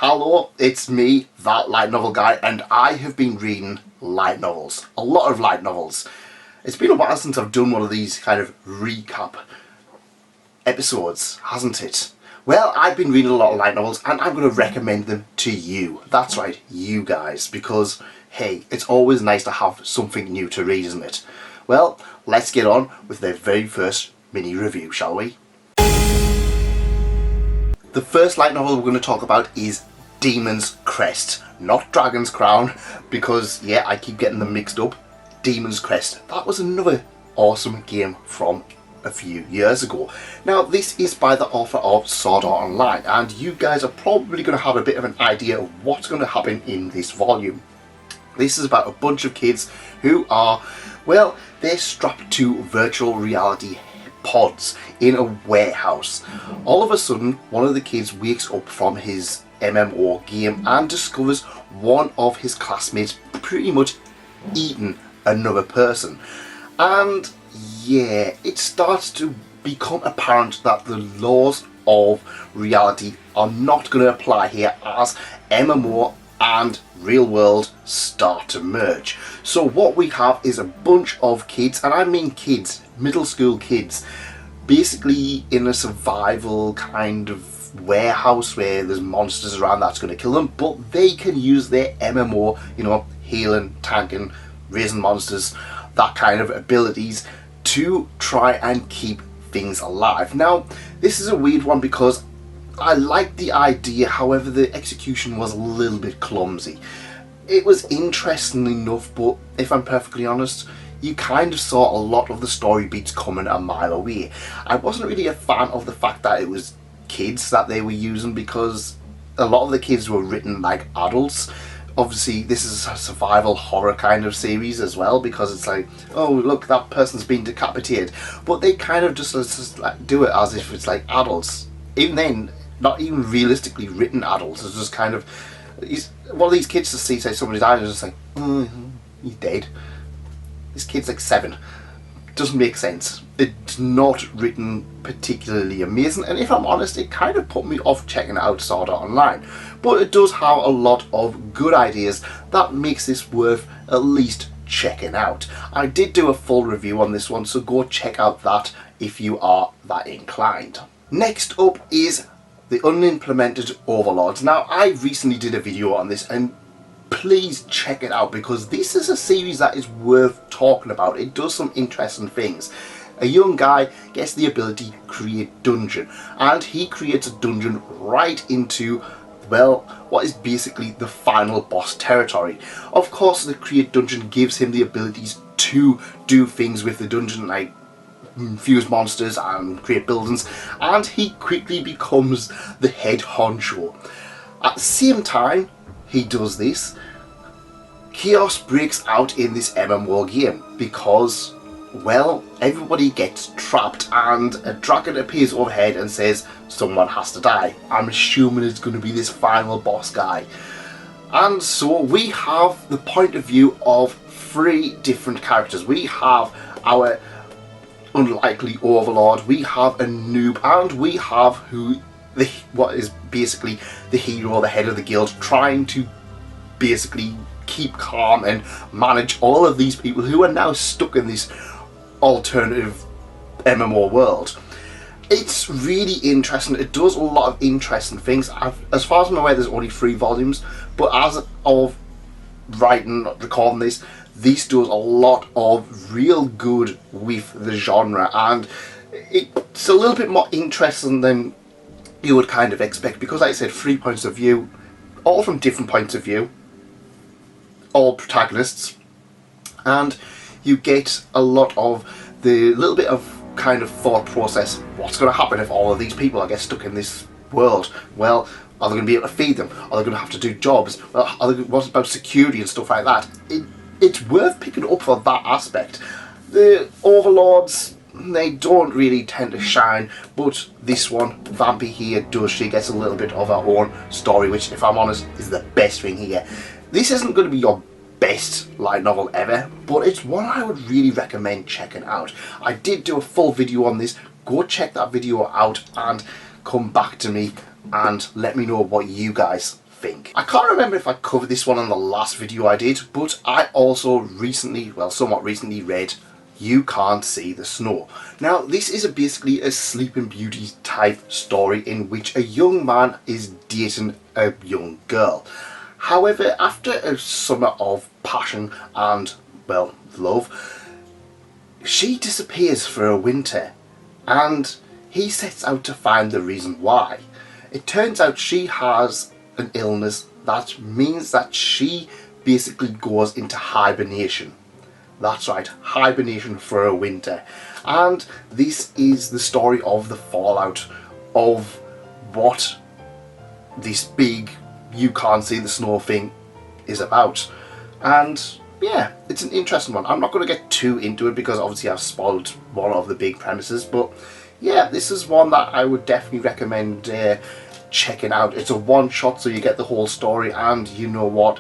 Hello, it's me, that light novel guy, and I have been reading light novels. A lot of light novels. It's been a while since I've done one of these kind of recap episodes, hasn't it? Well, I've been reading a lot of light novels and I'm going to recommend them to you. That's right, you guys, because hey, it's always nice to have something new to read, isn't it? Well, let's get on with the very first mini review, shall we? The first light novel we're going to talk about is Demon's Crest, not Dragon's Crown, because yeah, I keep getting them mixed up. Demon's Crest. That was another awesome game from a few years ago. Now, this is by the author of Sword Art Online, and you guys are probably going to have a bit of an idea of what's going to happen in this volume. This is about a bunch of kids who are, well, they're strapped to virtual reality pods in a warehouse. All of a sudden, one of the kids wakes up from his MMO game and discovers one of his classmates pretty much eaten another person. And yeah, it starts to become apparent that the laws of reality are not going to apply here as MMO and real world start to merge. So what we have is a bunch of kids, and I mean kids, middle school kids, basically in a survival kind of warehouse where there's monsters around that's going to kill them, but they can use their MMO, you know, healing, tanking, raising monsters, that kind of abilities to try and keep things alive. Now, this is a weird one because I like the idea, however the execution was a little bit clumsy. It was interesting enough, but if I'm perfectly honest, you kind of saw a lot of the story beats coming a mile away. I wasn't really a fan of the fact that it was kids that they were using, because a lot of the kids were written like adults. Obviously this is a survival horror kind of series as well, because it's like, oh look, that person's been decapitated, but they kind of just like do it as if it's like adults. Even then, not even realistically written adults. It's just kind of, one of these kids just see, say somebody died and just like, oh, he's dead. This kid's like 7. Doesn't make sense. It's not written particularly amazing, and if I'm honest, it kind of put me off checking out Sword Art Online. But it does have a lot of good ideas that makes this worth at least checking out. I did do a full review on this one, so go check out that if you are that inclined. Next up is the Unimplemented Overlords. Now, I recently did a video on this, and please check it out, because this is a series that is worth talking about. It does some interesting things. A young guy gets the ability to create dungeon, and he creates a dungeon right into, well, what is basically the final boss territory. Of course, the create dungeon gives him the abilities to do things with the dungeon, like fuse monsters and create buildings, and he quickly becomes the head honcho. At the same time he does this, chaos breaks out in this MMO game because, well, everybody gets trapped and a dragon appears overhead and says someone has to die. I'm assuming it's going to be this final boss guy. And so we have the point of view of 3 different characters. We have our unlikely overlord, we have a noob, and we have what is basically the hero, the head of the guild, trying to basically keep calm and manage all of these people who are now stuck in this alternative MMO world. It's really interesting. It does a lot of interesting things. As far as I'm aware, there's only 3 volumes, but as of recording this does a lot of real good with the genre, and it's a little bit more interesting than you would kind of expect, because like I said, 3 points of view, all from different points of view, all protagonists, and you get a lot of the little bit of kind of thought process. What's going to happen if all of these people get stuck in this world? Well, are they going to be able to feed them? Are they going to have to do jobs? Well, what about security and stuff like that? It's worth picking up for that aspect. The Overlords, they don't really tend to shine, but this one, Vampy here, does. She gets a little bit of her own story, which, if I'm honest, is the best thing here. This isn't going to be your best light novel ever, but it's one I would really recommend checking out. I did do a full video on this. Go check that video out and come back to me and let me know what you guys think. I can't remember if I covered this one on the last video I did, but I also recently, well, somewhat recently read You Can't See the Snow. Now, this is basically a Sleeping Beauty type story in which a young man is dating a young girl. However, after a summer of passion and, well, love, she disappears for a winter, and he sets out to find the reason why. It turns out she has an illness that means that she basically goes into hibernation. That's right, hibernation for a winter. And this is the story of the fallout of what this big You Can't See the Snow thing is about. And yeah, it's an interesting one. I'm not going to get too into it because obviously I've spoiled one of the big premises, but yeah, this is one that I would definitely recommend checking out. It's a one-shot, so you get the whole story, and you know what?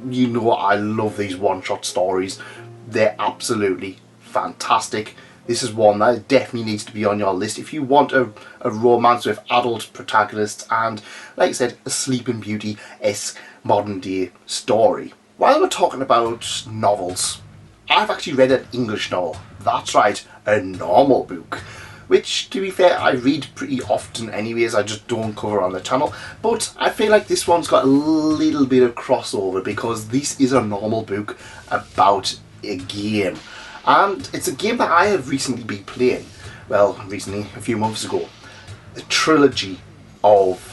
You know I love these one-shot stories. They're absolutely fantastic. This is one that definitely needs to be on your list if you want a romance with adult protagonists and, like I said, a Sleeping Beauty-esque modern-day story. While we're talking about novels, I've actually read an English novel. That's right, a normal book. Which, to be fair, I read pretty often anyways, I just don't cover on the channel. But I feel like this one's got a little bit of crossover because this is a normal book about a game. And it's a game that I have recently been playing. Well, recently, a few months ago. The trilogy of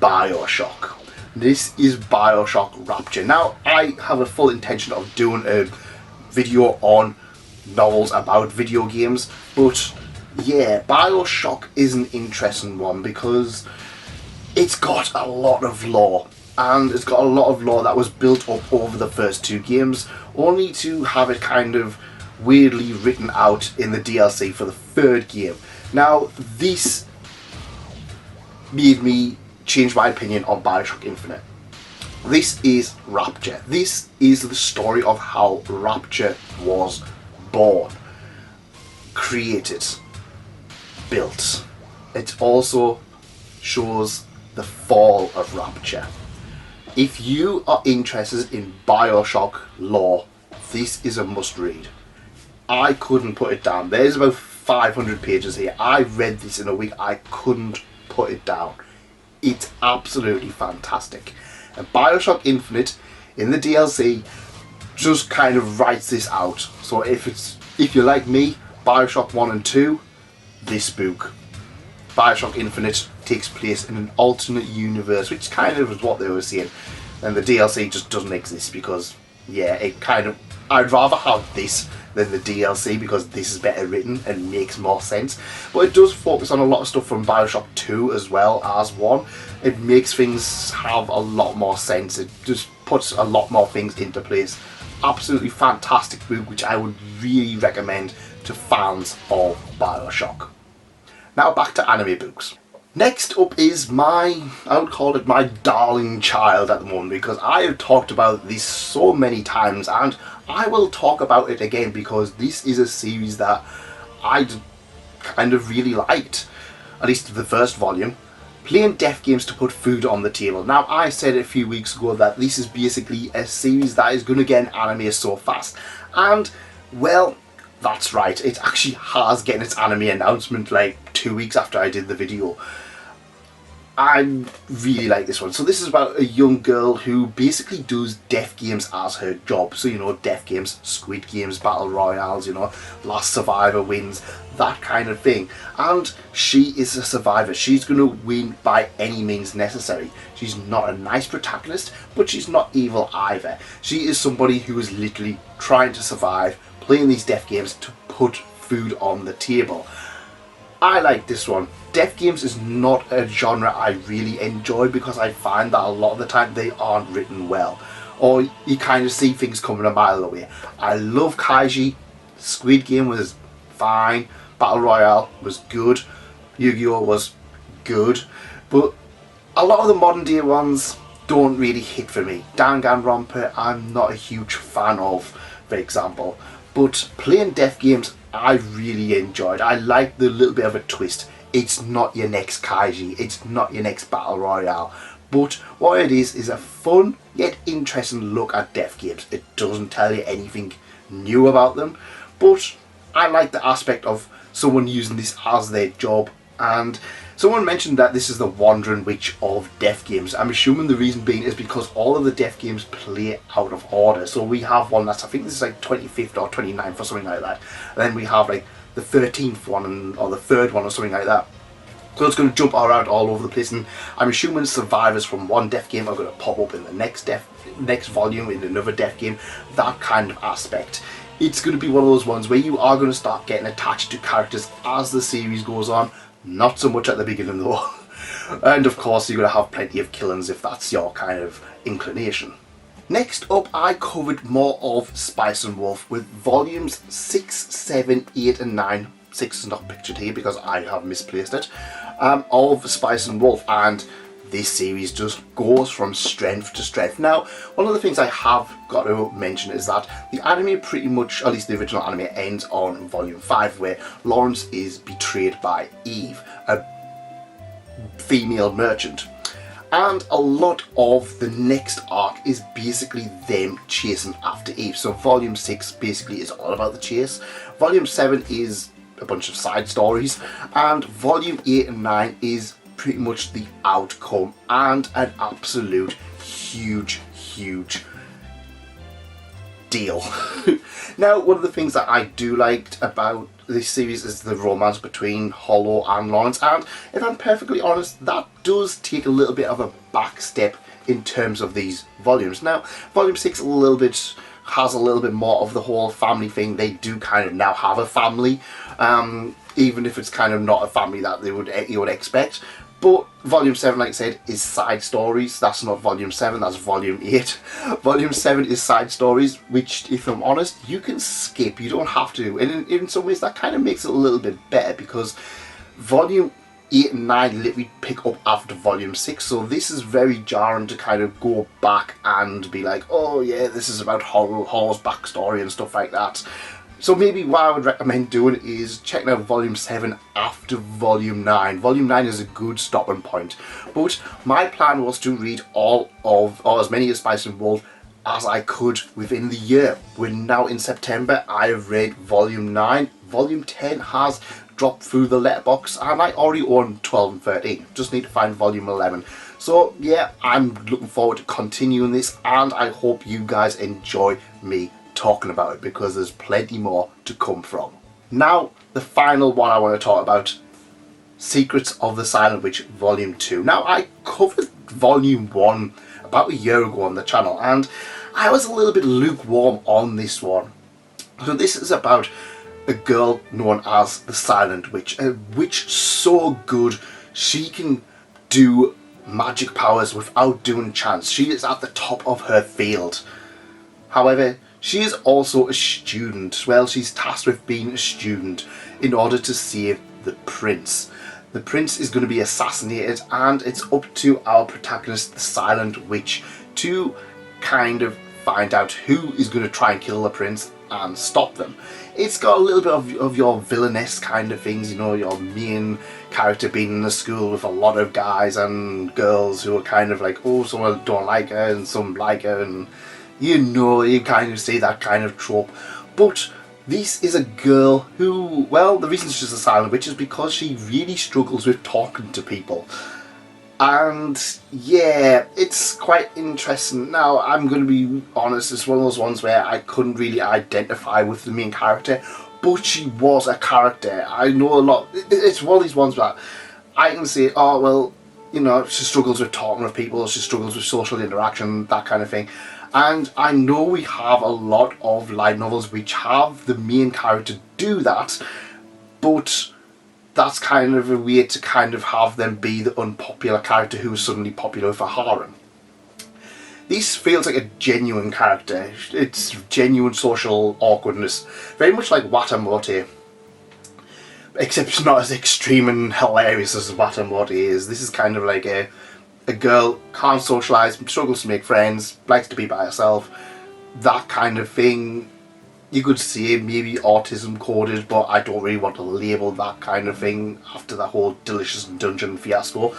BioShock. This is BioShock Rapture. Now, I have a full intention of doing a video on novels about video games, but yeah, BioShock is an interesting one because it's got a lot of lore, and it's got a lot of lore that was built up over the first two games, only to have it kind of weirdly written out in the DLC for the third game. Now, this made me change my opinion on BioShock Infinite. This is Rapture. This is the story of how Rapture was born, created, built. It also shows the fall of Rapture. If you are interested in BioShock lore, this is a must read. I couldn't put it down. There's about 500 pages here. I read this in a week. I couldn't put it down. It's absolutely fantastic. And BioShock Infinite in the DLC just kind of writes this out. So if you're like me, BioShock 1 and 2, this book. BioShock Infinite takes place in an alternate universe, which kind of is what they were saying. And the DLC just doesn't exist because, yeah, it kind of... I'd rather have this than the DLC because this is better written and makes more sense. But it does focus on a lot of stuff from BioShock 2 as well as 1. It makes things have a lot more sense. It just puts a lot more things into place. Absolutely fantastic book, which I would really recommend to fans of BioShock. Now back to anime books. Next up is I would call it my darling child at the moment, because I have talked about this so many times and I will talk about it again because this is a series that I kind of really liked, at least the first volume. Playing deaf games to put food on the table. Now, I said a few weeks ago that this is basically a series that is going to get an anime so fast, and well, that's right, it actually has getting its anime announcement like 2 weeks after I did the video. I really like this one. So this is about a young girl who basically does deaf games as her job. So, you know, deaf games, Squid Games, Battle Royales, you know, Last Survivor wins, that kind of thing. And she is a survivor. She's going to win by any means necessary. She's not a nice protagonist, but she's not evil either. She is somebody who is literally trying to survive, playing these deaf games to put food on the table. I like this one. Deaf games is not a genre I really enjoy because I find that a lot of the time they aren't written well, or you kind of see things coming a mile away. I love Kaiji. Squid Game was fine. Battle Royale was good. Yu-Gi-Oh was good, but a lot of the modern day ones don't really hit for me. Danganronpa I'm not a huge fan of, for example, but playing deaf games I really enjoyed. I like the little bit of a twist. It's not your next Kaiji, it's not your next Battle Royale, But what it is a fun yet interesting look at death games. It doesn't tell you anything new about them, but I like the aspect of someone using this as their job. And someone mentioned that this is the wandering witch of death games. I'm assuming the reason being is because all of the death games play out of order. So we have one that's, I think this is like 25th or 29th or something like that. And then we have like the 13th one or the 3rd one or something like that. So it's going to jump around all over the place, and I'm assuming survivors from one death game are going to pop up in the next volume in another death game. That kind of aspect. It's going to be one of those ones where you are going to start getting attached to characters as the series goes on. Not so much at the beginning though. And of course you're going to have plenty of killings if that's your kind of inclination. Next up, I covered more of Spice and Wolf with volumes 6, 7, 8 and 9. 6 is not pictured here because I have misplaced it. Of Spice and Wolf, and this series just goes from strength to strength. Now, one of the things I have got to mention is that the anime pretty much, at least the original anime, ends on volume 5 where Lawrence is betrayed by Eve, a female merchant. And a lot of the next arc is basically them chasing after Eve. So volume 6 basically is all about the chase. Volume 7 is a bunch of side stories, and volume 8 and 9 is pretty much the outcome, and an absolute huge deal. Now, one of the things that I do like about this series is the romance between Hollow and Lawrence, and if I'm perfectly honest, that does take a little bit of a back step in terms of these volumes. Now, volume 6 has a little bit more of the whole family thing. They do kind of now have a family, even if it's kind of not a family that you would expect. But volume 7, like I said, is side stories. That's not volume 7, that's volume 8. Volume 7 is side stories, which, if I'm honest, you can skip. You don't have to. And in some ways, that kind of makes it a little bit better, because volume 8 and 9 literally pick up after volume 6. So this is very jarring to kind of go back and be like, oh yeah, this is about Hollow's backstory and stuff like that. So maybe what I would recommend doing is checking out volume 7 after volume 9. Volume 9 is a good stopping point. But my plan was to read all of, or as many of Spice and Wolf as I could within the year. We're now in September. I have read volume 9. Volume 10 has dropped through the letterbox, and I already own 12 and 13. Just need to find volume 11. So yeah, I'm looking forward to continuing this, and I hope you guys enjoy me talking about it, because there's plenty more to come from. Now, the final one I want to talk about, Secrets of the Silent Witch Volume 2. Now, I covered Volume 1 about a year ago on the channel, and I was a little bit lukewarm on this one. So this is about a girl known as the Silent Witch, a witch so good she can do magic powers without doing chance. She is at the top of her field. However, she is also a student. Well, she's tasked with being a student in order to save the prince. The prince is going to be assassinated, and it's up to our protagonist, the Silent Witch, to kind of find out who is going to try and kill the prince and stop them. It's got a little bit of your villainous kind of things, you know, your main character being in the school with a lot of guys and girls who are kind of like, oh, some don't like her and some like her, and you know, you kind of see that kind of trope. But this is a girl who, well, the reason she's a Silent Witch is because she really struggles with talking to people. And yeah, it's quite interesting. Now, I'm going to be honest, it's one of those ones where I couldn't really identify with the main character, but she was a character. I know a lot. It's one of these ones that I can say, oh, well, you know, she struggles with talking with people, she struggles with social interaction, that kind of thing. And I know we have a lot of light novels which have the main character do that, but that's kind of a way to kind of have them be the unpopular character who is suddenly popular with a harem. This feels like a genuine character. It's genuine social awkwardness. Very much like Watamote. Except it's not as extreme and hilarious as Watamote is. This is kind of like a girl, can't socialise, struggles to make friends, likes to be by herself. That kind of thing. You could say maybe autism coded, but I don't really want to label that kind of thing after that whole Delicious Dungeon fiasco.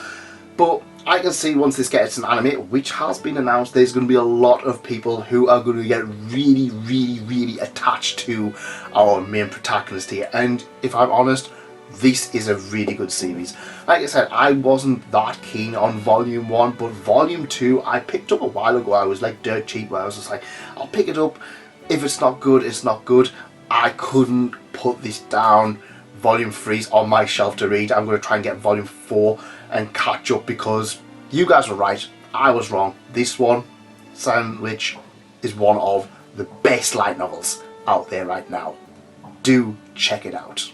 But I can see once this gets an anime, which has been announced, there's going to be a lot of people who are going to get really, really, really attached to our main protagonist here. And if I'm honest, this is a really good series. Like I said, I wasn't that keen on Volume 1, but Volume 2 I picked up a while ago. I was like dirt cheap, where I was just like, I'll pick it up. If it's not good, it's not good. I couldn't put this down. Volume 3's on my shelf to read. I'm going to try and get Volume 4 and catch up, because you guys were right, I was wrong. This one, Sandwich, is one of the best light novels out there right now. Do check it out.